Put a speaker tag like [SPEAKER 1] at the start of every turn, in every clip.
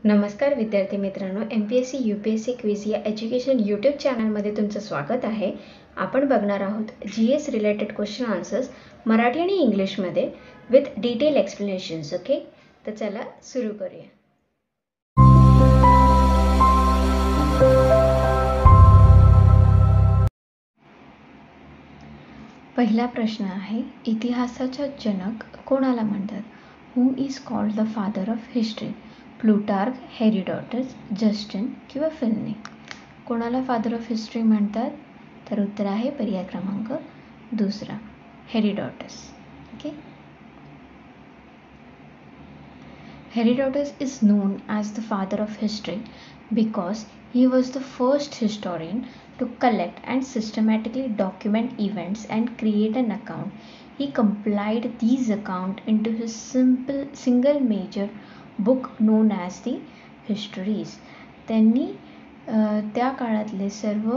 [SPEAKER 1] नमस्कार विद्यार्थी मित्रांनो, MPSC UPSC क्विज या एज्युकेशन यूट्यूब चॅनलमध्ये तुमचं स्वागत आहे. आपण बघणार आहोत GS related question answers Marathi आणि इंग्लिशमध्ये विथ डिटेल एक्सप्लेनेशन्स. ओके, तर चला सुरू करूया. पहिला प्रश्न आहे, इतिहासाचा जनक कोणाला म्हणतात? Who is called the father of history? Plutarch, Herodotus, Justin किंवा फिलनी? कोणाला फादर ऑफ हिस्ट्री म्हणतात? तर उत्तर आहे पर्याय क्रमांक दुसरा, Herodotus. Okay. Herodotus is known as the father of history because he was the first historian to collect and systematically document events and create an account. He compiled these accounts into his single major book known as the Histories. त्यांनी त्या काळातले सर्व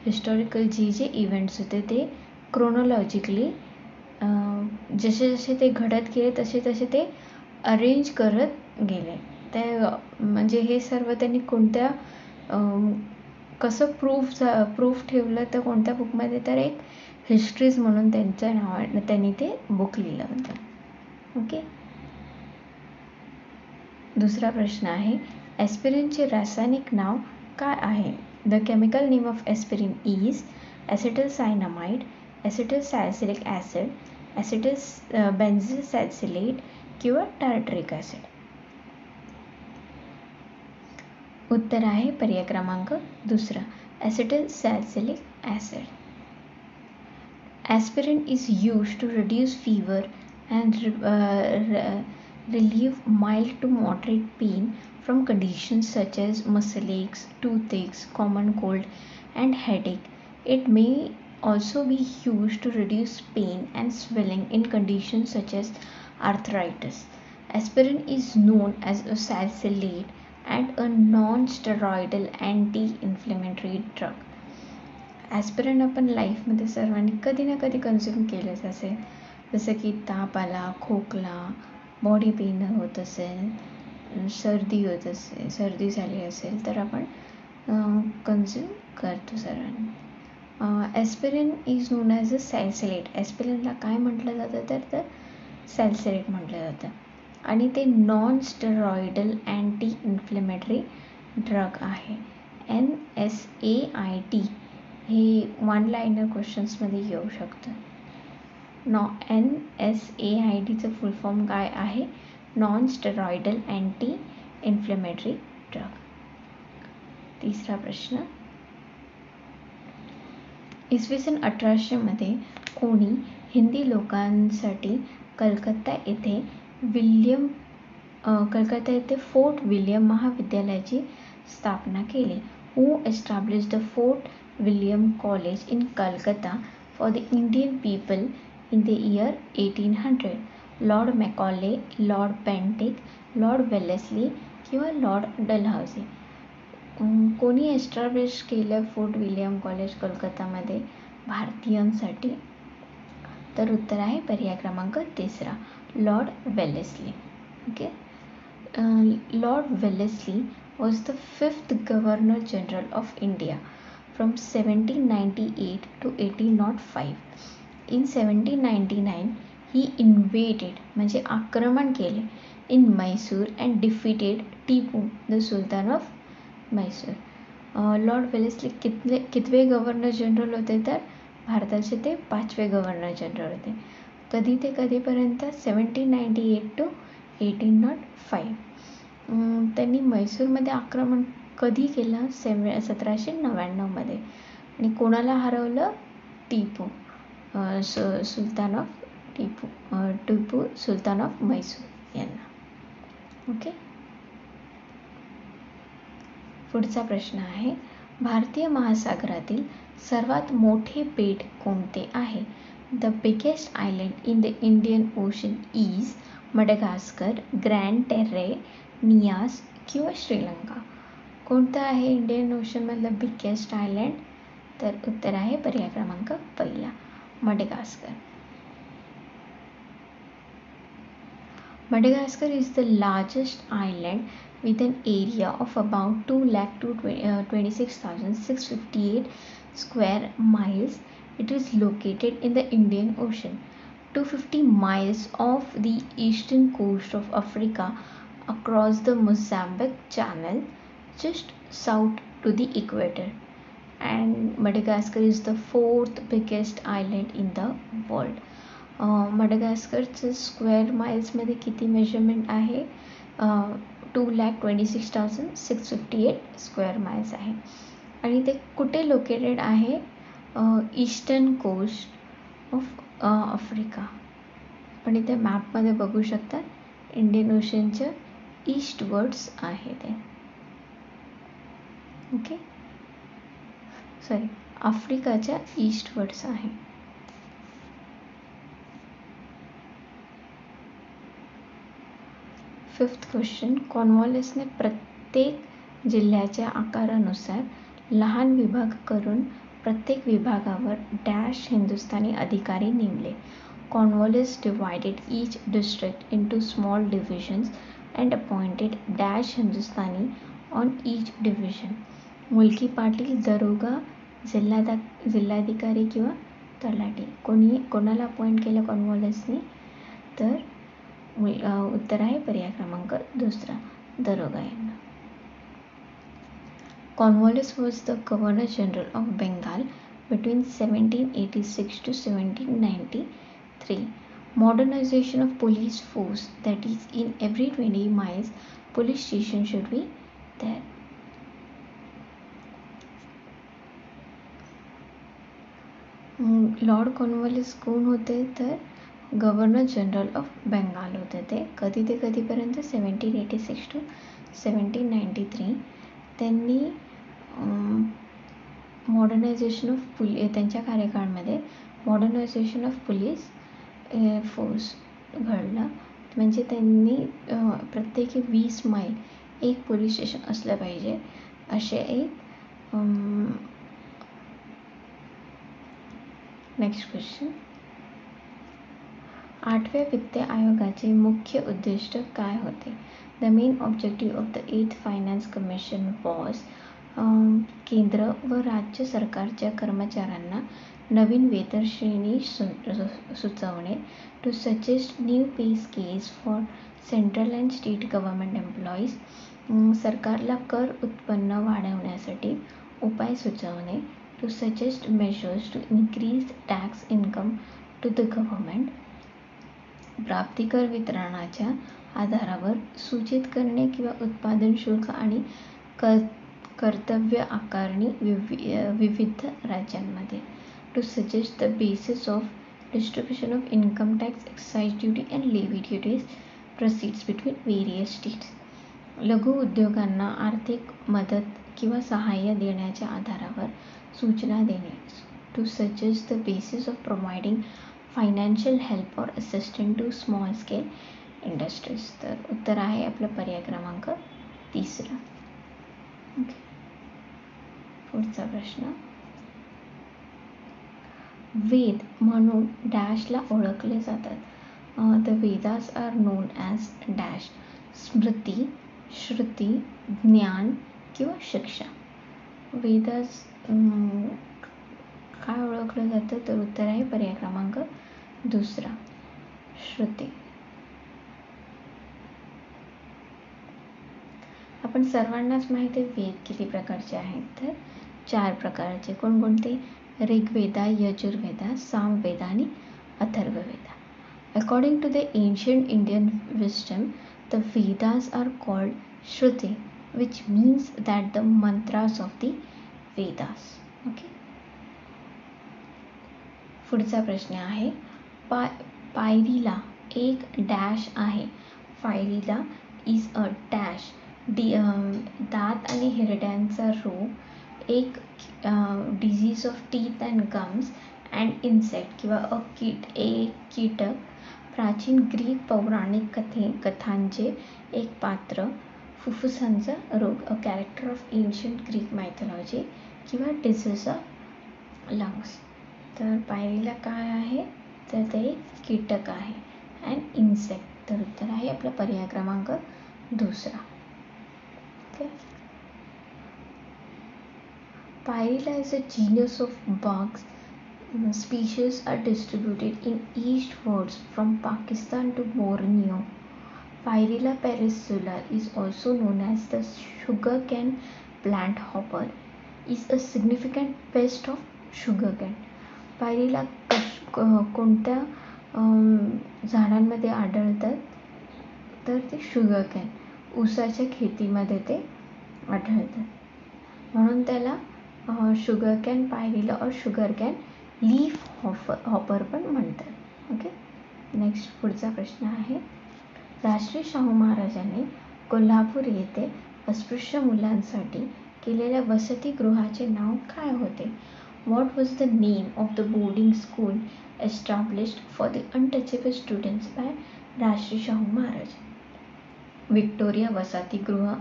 [SPEAKER 1] historical जे events होते ते क्रोनॉलॉजिकली जसे जसे ते घडत गेले तसे तसे ते अरेंज करत गेले. ते म्हणजे हे सर्व त्यांनी कोणत्या कसं प्रूफ ठेवलं तर कोणत्या बुकमध्ये, तर एक हिस्ट्रीज म्हणून त्यांच्या नावाने त्यांनी ते बुक लिहिलं होतं. ओके. दुसरा प्रश्न आहे, ॲस्पिरिनचे रासायनिक नाव काय आहे? The chemical name of aspirin is acetyl cyanamide, acetyl salicylic acid, acetyl benzyl salicylate किंवा टार्टरिक ॲसिड? उत्तर आहे पर्याय क्रमांक दुसरा, acetyl salicylic acid. Aspirin is used to reduce fever and relieve mild to moderate pain from conditions such as muscle aches, toothaches, common cold, and headache. It may also be used to reduce pain and swelling in conditions such as arthritis. Aspirin is known as a salicylate and a non-steroidal anti-inflammatory drug. Aspirin आपण लाईफमध्ये सर्वांनी कधी ना कधी consume केलंच असेल. जसं की ताप आला, खोकला, बॉडी पेन होत असेल, सर्दी झाली असेल तर आपण कन्झ्युम करतो सर्वांनी. Aspirin is known as a salicylate. ॲस्पिरिनला काय म्हटलं जातं तर सॅलिसिलेट म्हटलं जातं आणि ते non steroidal anti inflammatory drug आहे. NSAID हे वन लाईनर क्वेश्चन्समध्ये येऊ शकतं. NSAIDचं फुल फॉर्म काय आहे? Non steroidal anti inflammatory drug. तिसरा प्रश्न, इसवी सन 1800 मध्ये कोणी हिंदी लोकांसाठी कलकत्ता येथे फोर्ट विल्यम महाविद्यालयाची स्थापना केली. Who established the Fort William College in Calcutta for the Indian people in the year 1800? Lord Macaulay, Lord Bentinck, Lord Wellesley किंवा लॉर्ड डलहौसी? कोणी एस्टॅब्लिश केलं फोर्ट विल्यम कॉलेज कलकत्तामध्ये भारतीयांसाठी? तर उत्तर आहे पर्याय क्रमांक तिसरा, Lord Wellesley. Okay. Lord Wellesley was the 5th Governor General of India from 1798 to 1805. In 1799 he invaded म्हणजे आक्रमण केले in Mysore and defeated Tipu, the Sultan of Mysore. Lord Wellesley कितवे गव्हर्नर जनरल होते? तर भारताचे ते 5वे गव्हर्नर जनरल होते. कधी ते कधीपर्यंत? 1798 to 1805. त्यांनी मैसूरमध्ये आक्रमण कधी केलं? 1799 आणि कोणाला हरवलं? टिपू सुलतान ऑफ टिपू सुलतान ऑफ मैसूर यांना. ओके. पुढचा प्रश्न आहे, भारतीय महासागरातील सर्वात मोठे बेट कोणते आहे? The biggest island in the Indian ocean is Madagascar, Grande Terre, Nias किंवा श्रीलंका? कोणतं आहे इंडियन ओशनमधलं बिगेस्ट आयलंड? तर उत्तर आहे पर्याय क्रमांक पहिला, Madagascar. Madagascar is the largest island with an area of about 2,26,658 square miles. It is located in the Indian Ocean, 250 miles off the eastern coast of Africa across the Mozambique Channel, just south to the equator. And Madagascar is the fourth biggest island in the world. मडागास्करचं square माइल्समध्ये किती measurement आहे? 2,26,658 square miles आहे. आणि ते कुठे located आहे? Eastern coast of Africa. आपण इथे मॅपमध्ये बघू शकता, इंडियन ओशनच्या ईस्टवर्ड्स आहे ते. ओके, सॉरी, आफ्रिकाच्या ईस्टवर्ड्स आहे. फिफ्थ क्वेश्चन, कॉर्नवॉलिसने प्रत्येक जिल्ह्याच्या आकारानुसार लहान विभाग करून प्रत्येक विभागावर डॅश हिंदुस्थानी अधिकारी नेमले. Cornwallis divided each district into small divisions and appointed dash Hindustani on each division. मुलकी पाटील, दरोगा, जिल्हाधिकारी किंवा तलाठी कोणाला अपॉइंट केलं कॉर्नवॉलिसने? तर उत्तर आहे पर्याय क्रमांक 2, दरोगा यांना. Cornwallis was the Governor General of Bengal between 1786 to 1793. Modernization of police force, that is, in every 20 miles, police station should be there. Lord Cornwallis कोण होते? तर गव्हर्नर जनरल ऑफ बेंगाल होते ते. ते कधीपर्यंत? 1786 to 1793. त्यांनी मॉडर्नायझेशन ऑफ त्यांच्या कार्यकाळामध्ये modernisation of police force घडलं. म्हणजे त्यांनी प्रत्येकी 20 मैल एक पोलीस स्टेशन असलं पाहिजे असे एक. नेक्स्ट क्वेश्चन, 8व्या वित्त आयोगाचे मुख्य उद्दिष्ट काय होते? The main objective of the 8th finance commission was, केंद्र व राज्य सरकारच्या कर्मचाऱ्यांना नवीन वेतनश्रेणी सुचवणे. To suggest new pay scales for central and state government employees, सरकारला कर उत्पन्न वाढवण्यासाठी उपाय सुचवणे. To suggest measures to increase tax income to the government, प्राप्तिकर वितरणाच्या आधारावर सूचित करणे किंवा उत्पादन शुल्क आणि कर्तव्य आकारणी विविध राज्यांमध्ये. To suggest the basis of distribution of income tax, excise duty and levy duties proceeds between various states, लघु उद्योगांना आर्थिक मदत किंवा सहाय्य देण्याच्या आधारावर सूचना देणे. To suggest the basis of providing financial help और assistant to small scale industries. तर उत्तर आहे आपलं पर्याय क्रमांक 3. ओके, पुढचा प्रश्न, वेद म्हणून डॅशला ओळखले जातात. The Vedas are known as dash, smriti, shruti, jnana किंवा शिक्षा. वेदास काय ओळखलं जातं? तर उत्तर आहे पर्याय क्रमांक 2, श्रुती. आपण सर्वांनाच माहिती आहे वेद किती प्रकारचे आहेत. तर 4 प्रकारचे. कोणकोणते? ऋग्वेदा, यजुर्वेदा, सामवेदा आणि Atharvaveda. According to the ancient Indian wisdom, the Vedas are called Shruti, which means that the mantras of the Vedas. Okay, पुढचा प्रश्न आहे, पायरीला एक डॅश आहे. पायरीला इज अ डॅश, दात आणि हिरड्यांचा रोग, एक disease of teeth and gums and insect किंवा एक कीटक, प्राचीन ग्रीक पौराणिक कथांचे एक पात्र, फुफ्फुसांचा रोग, a character of ancient Greek mythology किंवा डिझीज ऑफ लंग्स. तर पायरीला काय आहे? तर ते कीटक आहे अँड इन्सेक्ट. तर उत्तर आहे आपला पर्याय क्रमांक दुसरा. Okay. Pyrrhilla is a genus of bugs. Species are distributed in eastwards from Pakistan to Borneo. Pyrrhilla perissula is also known as the sugarcane plant hopper. Is a significant pest of sugarcane. Pyrrhilla कोणत्या झाडांमध्ये आढळतात तर ते शुगरकॅन ऊसाच्या खेतीमध्ये ते आढळतात, म्हणून त्याला शुगरकॅन पायरीला और शुगरकॅन लीफ हॉपर पण म्हणतात. ओके. नेक्स्ट पुढचा प्रश्न आहे, राजश्री शाहू महाराजांनी कोल्हापूर येथे अस्पृश्य मुलांसाठी केलेल्या वसतिगृहाचे नाव काय होते? What was the name of the boarding school established for the untouchable students by Rajshri Shahu Maharaj? Victoria वसतिगृह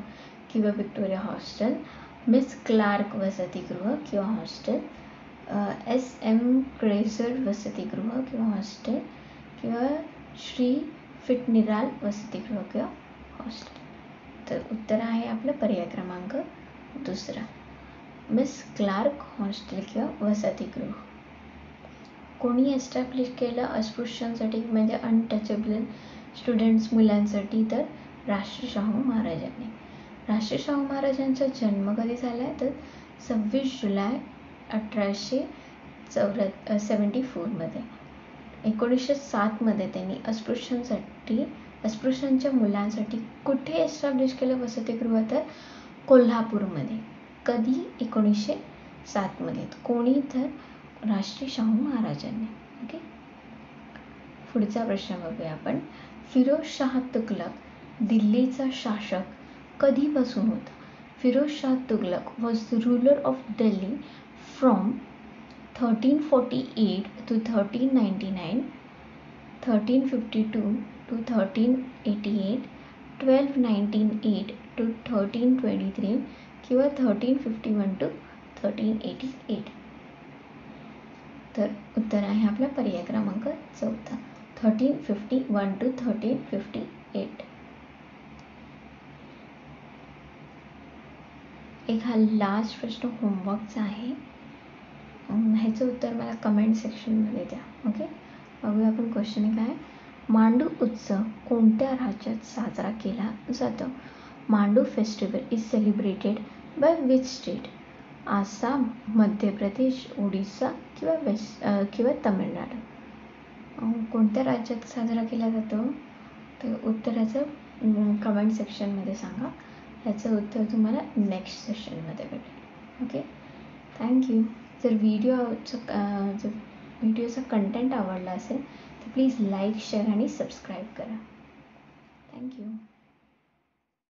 [SPEAKER 1] किंवा विक्टोरिया हॉस्टेल, मिस क्लार्क वसतिगृह किंवा हॉस्टेल, SM क्रेझर वसतिगृह किंवा हॉस्टेल, किंवा श्री फिटनिराल वसतिगृह किंवा हॉस्टेल. तर उत्तर आहे आपलं पर्याय क्रमांक दुसरा, मिस क्लार्क हॉस्टेल किंवा वसतिगृह. कोणी एस्टॅब्लिश केलं अस्पृश्यांसाठी म्हणजे अनटचेबल स्टुडंट्स मुलांसाठी? तर राजश्री शाहू महाराजांनी. राजश्री शाहू महाराजांचा जन्म कधी झाला आहे तर 26 जुलै 1874 मध्ये. 1907 मध्ये त्यांनी अस्पृश्यांच्या मुलांसाठी कुठे एस्टॅब्लिश केलं वसतिगृह? तर कोल्हापूरमध्ये. कधी? 1907 मध्ये. कोणी? तर राजश्री शाहू महाराजांनी. ओके. पुढचा प्रश्न बघूया आपण. फिरोज शाह तुगलक दिल्लीचा शासक कधीपासून होता? Firoz Shah Tughlaq was the ruler of Delhi from 1348 to 1399, 1352 to 1388, 1298 to 1323 किंवा 1351 to 1388. तर उत्तर आहे आपला पर्याय क्रमांक चौथा, 1351 to 1358. एक हा लास्ट प्रश्न होमवर्कचा आहे, ह्याचं उत्तर मला कमेंट सेक्शनमध्ये द्या. ओके. बघूया आपण क्वेश्चन काय. मांडू उत्सव कोणत्या राज्यात साजरा केला जातो? मांडू festival is celebrated by which state? Assam, Madhya Pradesh, Odisha किंवा तमिळनाडू. कोणत्या राज्यात साजरा केला जातो? तर उत्तराचं कमेंट सेक्शनमध्ये सांगा. याचं उत्तर तुम्हाला नेक्स्ट सेशनमध्ये भेटेल. ओके. थँक्यू. जर व्हिडिओचा कंटेंट आवडला असेल तर प्लीज लाईक, शेअर आणि सबस्क्राईब करा. थँक्यू.